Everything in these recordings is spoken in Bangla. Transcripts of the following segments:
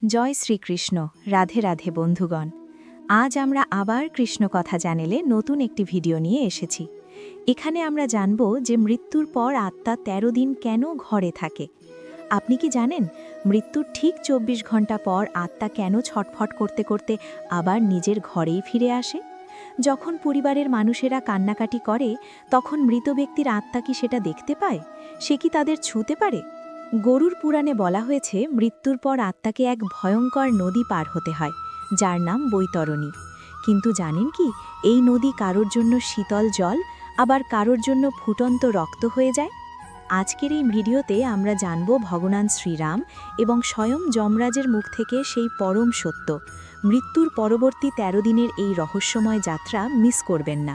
জয় শ্রীকৃষ্ণ। রাধে রাধে বন্ধুগণ। আজ আমরা আবার কৃষ্ণ কথা চ্যানেলে নতুন একটি ভিডিও নিয়ে এসেছি। এখানে আমরা জানব যে মৃত্যুর পর আত্মা ১৩ দিন কেন ঘরে থাকে। আপনি কি জানেন মৃত্যুর ঠিক ২৪ ঘন্টা পর আত্মা কেন ছটফট করতে করতে আবার নিজের ঘরেই ফিরে আসে? যখন পরিবারের মানুষেরা কান্নাকাটি করে তখন মৃত ব্যক্তির আত্মা কি সেটা দেখতে পায়? সে কি তাদের ছুঁতে পারে? গরুর পুরাণে বলা হয়েছে মৃত্যুর পর আত্মাকে এক ভয়ঙ্কর নদী পার হতে হয়, যার নাম বৈতরণী। কিন্তু জানেন কি, এই নদী কারোর জন্য শীতল জল, আবার কারোর জন্য ফুটন্ত রক্ত হয়ে যায়। আজকের এই ভিডিওতে আমরা জানব ভগবান শ্রীরাম এবং স্বয়ং যমরাজের মুখ থেকে সেই পরম সত্য। মৃত্যুর পরবর্তী ১৩ দিনের এই রহস্যময় যাত্রা মিস করবেন না।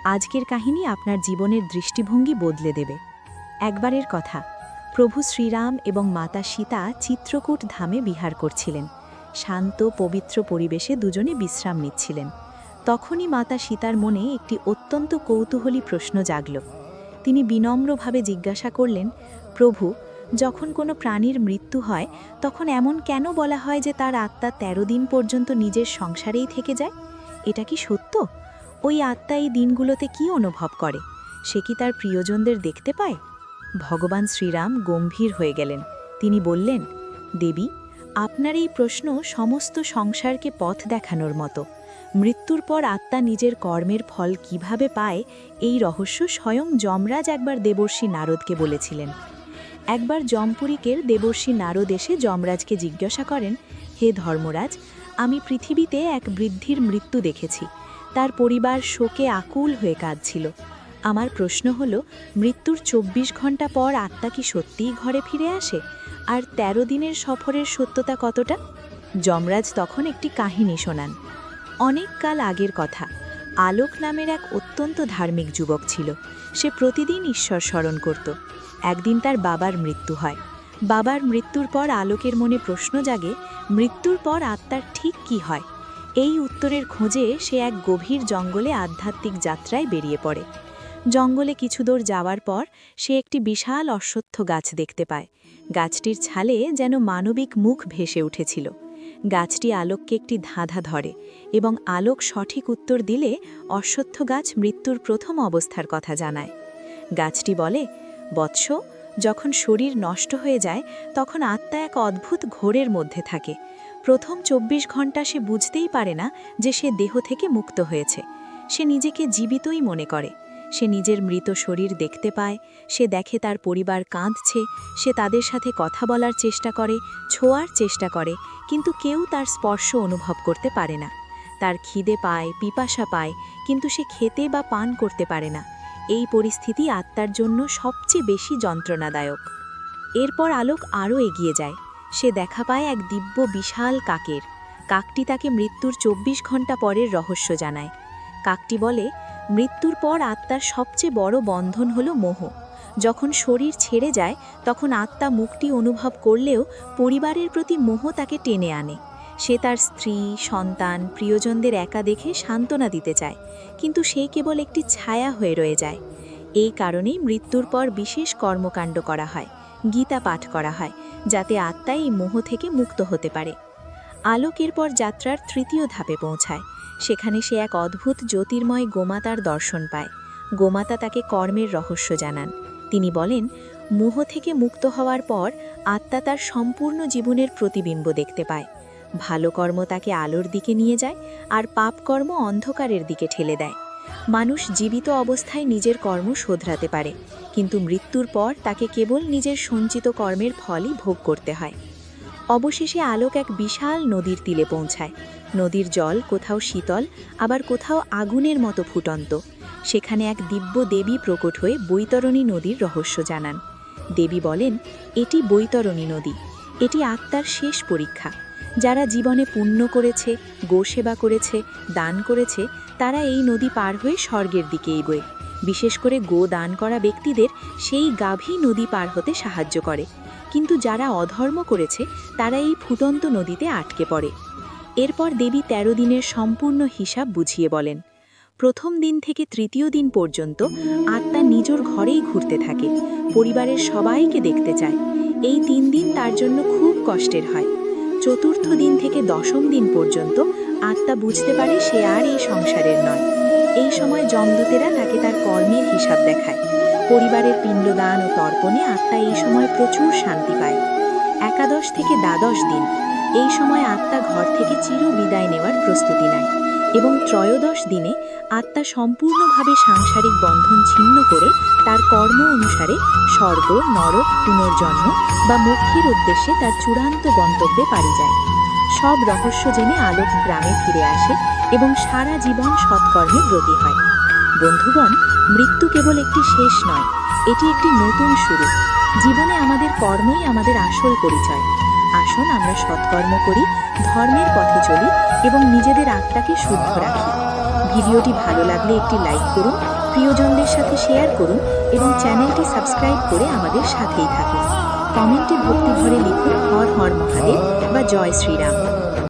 আজকের কাহিনী আপনার জীবনের দৃষ্টিভঙ্গি বদলে দেবে। একবারের কথা, প্রভু শ্রীরাম এবং মাতা সীতা চিত্রকূট ধামে বিহার করছিলেন। শান্ত পবিত্র পরিবেশে দুজনে বিশ্রাম নিচ্ছিলেন। তখনই মাতা সীতার মনে একটি অত্যন্ত কৌতূহলী প্রশ্ন জাগল। তিনি বিনম্রভাবে জিজ্ঞাসা করলেন, প্রভু, যখন কোনো প্রাণীর মৃত্যু হয় তখন এমন কেন বলা হয় যে তার আত্মা ১৩ দিন পর্যন্ত নিজের সংসারেই থেকে যায়? এটা কি সত্য? ওই আত্মা এই দিনগুলোতে কি অনুভব করে? সে কি তার প্রিয়জনদের দেখতে পায়? ভগবান শ্রীরাম গম্ভীর হয়ে গেলেন। তিনি বললেন, দেবী, আপনার এই প্রশ্ন সমস্ত সংসারকে পথ দেখানোর মতো। মৃত্যুর পর আত্মা নিজের কর্মের ফল কিভাবে পায়, এই রহস্য স্বয়ং যমরাজ একবার দেবর্ষি নারদকে বলেছিলেন। একবার জমপুরীকের দেবর্ষি নারদ এসে যমরাজকে জিজ্ঞাসা করেন, হে ধর্মরাজ, আমি পৃথিবীতে এক বৃদ্ধির মৃত্যু দেখেছি। তার পরিবার শোকে আকুল হয়ে কাঁদছিল। আমার প্রশ্ন হল, মৃত্যুর ২৪ ঘন্টা পর আত্মা কি সত্যিই ঘরে ফিরে আসে? আর ১৩ দিনের সফরের সত্যতা কতটা? যমরাজ তখন একটি কাহিনী শোনান। অনেক কাল আগের কথা। আলোক নামের এক অত্যন্ত ধার্মিক যুবক ছিল। সে প্রতিদিন ঈশ্বর স্মরণ করত। একদিন তার বাবার মৃত্যু হয়। বাবার মৃত্যুর পর আলোকের মনে প্রশ্ন জাগে, মৃত্যুর পর আত্মার ঠিক কি হয়? এই উত্তরের খোঁজে সে এক গভীর জঙ্গলে আধ্যাত্মিক যাত্রায় বেরিয়ে পড়ে। জঙ্গলে কিছু দূর যাওয়ার পর সে একটি বিশাল অশ্বত্থ গাছ দেখতে পায়। গাছটির ছালে যেন মানবিক মুখ ভেসে উঠেছিল। গাছটি আলোককে একটি ধাঁধা ধরে এবং আলোক সঠিক উত্তর দিলে অশ্বত্থ গাছ মৃত্যুর প্রথম অবস্থার কথা জানায়। গাছটি বলে, বৎস, যখন শরীর নষ্ট হয়ে যায় তখন আত্মা এক অদ্ভুত ঘোরের মধ্যে থাকে। প্রথম ২৪ ঘন্টা সে বুঝতেই পারে না যে সে দেহ থেকে মুক্ত হয়েছে। সে নিজেকে জীবিতই মনে করে। সে নিজের মৃত শরীর দেখতে পায়। সে দেখে তার পরিবার কাঁদছে। সে তাদের সাথে কথা বলার চেষ্টা করে, ছোঁয়ার চেষ্টা করে, কিন্তু কেউ তার স্পর্শ অনুভব করতে পারে না। তার খিদে পায়, পিপাসা পায়, কিন্তু সে খেতে বা পান করতে পারে না। এই পরিস্থিতি আত্মার জন্য সবচেয়ে বেশি যন্ত্রণাদায়ক। এরপর আলোক আরও এগিয়ে যায়। সে দেখা পায় এক দিব্য বিশাল কাকের। কাকটি তাকে মৃত্যুর ২৪ ঘন্টা পরের রহস্য জানায়। কাকটি বলে, মৃত্যুর পর আত্মার সবচেয়ে বড় বন্ধন হলো মোহ। যখন শরীর ছেড়ে যায় তখন আত্মা মুক্তি অনুভব করলেও পরিবারের প্রতি মোহ তাকে টেনে আনে। সে তার স্ত্রী, সন্তান, প্রিয়জনদের একা দেখে সান্ত্বনা দিতে চায়, কিন্তু সে কেবল একটি ছায়া হয়ে রয়ে যায়। এই কারণেই মৃত্যুর পর বিশেষ কর্মকাণ্ড করা হয়, গীতা পাঠ করা হয়, যাতে আত্মা এই মোহ থেকে মুক্ত হতে পারে। আলোকের পর যাত্রার তৃতীয় ধাপে পৌঁছায়। সেখানে সে এক অদ্ভুত জ্যোতির্ময় গোমাতার দর্শন পায়। গোমাতা তাকে কর্মের রহস্য জানান। তিনি বলেন, মোহ থেকে মুক্ত হওয়ার পর আত্মা তার সম্পূর্ণ জীবনের প্রতিবিম্ব দেখতে পায়। ভালো কর্ম তাকে আলোর দিকে নিয়ে যায়, আর পাপকর্ম অন্ধকারের দিকে ঠেলে দেয়। মানুষ জীবিত অবস্থায় নিজের কর্ম শোধরাতে পারে, কিন্তু মৃত্যুর পর তাকে কেবল নিজের সঞ্চিত কর্মের ফলই ভোগ করতে হয়। অবশেষে আলোক এক বিশাল নদীর তীরে পৌঁছায়। নদীর জল কোথাও শীতল, আবার কোথাও আগুনের মতো ফুটন্ত। সেখানে এক দিব্য দেবী প্রকট হয়ে বৈতরণী নদীর রহস্য জানান। দেবী বলেন, এটি বৈতরণী নদী। এটি আত্মার শেষ পরীক্ষা। যারা জীবনে পুণ্য করেছে, গোসেবা করেছে, দান করেছে, তারা এই নদী পার হয়ে স্বর্গের দিকে এগোয়। বিশেষ করে গো দান করা ব্যক্তিদের সেই গাভী নদী পার হতে সাহায্য করে। কিন্তু যারা অধর্ম করেছে তারা এই ফুটন্ত নদীতে আটকে পড়ে। এরপর দেবী ১৩ দিনের সম্পূর্ণ হিসাব বুঝিয়ে বলেন। প্রথম দিন থেকে তৃতীয় দিন পর্যন্ত আত্মা নিজের ঘরেই ঘুরতে থাকে, পরিবারের সবাইকে দেখতে চায়। এই ৩ দিন তার জন্য খুব কষ্টের হয়। চতুর্থ দিন থেকে দশম দিন পর্যন্ত আত্মা বুঝতে পারে সে আর এই সংসারের নয়। এই সময় যমদূতেরা তাকে তার কর্মের হিসাব দেখায়। পরিবারের পিণ্ডদান ও তর্পণে আত্মা এই সময় প্রচুর শান্তি পায়। একাদশ থেকে দ্বাদশ দিন, এই সময় আত্মা ঘর থেকে চির বিদায় নেওয়ার প্রস্তুতি নেয় এবং ত্রয়োদশ দিনে আত্মা সম্পূর্ণভাবে সাংসারিক বন্ধন ছিন্ন করে তার কর্ম অনুসারে স্বর্গ, নরক, পুনর্জন্ম বা মুক্তির উদ্দেশ্যে তার চূড়ান্ত গন্তব্যে পাড়ি যায়। সব রহস্য জেনে আলোক গ্রামে ফিরে আসে এবং সারা জীবন সৎকর্মে ব্রতী হয়। বন্ধুগণ, মৃত্যু কেবল একটি শেষ নয়, এটি একটি নতুন শুরু। জীবনে আমাদের কর্মই আমাদের আসল পরিচয়। আসুন আমরা সৎকর্ম করি, ধর্মের পথে চলি এবং নিজেদের আত্মাকে শুদ্ধ রাখি। ভিডিওটি ভালো লাগলে একটি লাইক করুন, প্রিয়জনদের সাথে শেয়ার করুন এবং চ্যানেলটি সাবস্ক্রাইব করে আমাদের সাথেই থাকুন। কমেন্টে ভক্তি ভরে লিখুন হর হর মহাদেব বা জয় শ্রীরাম।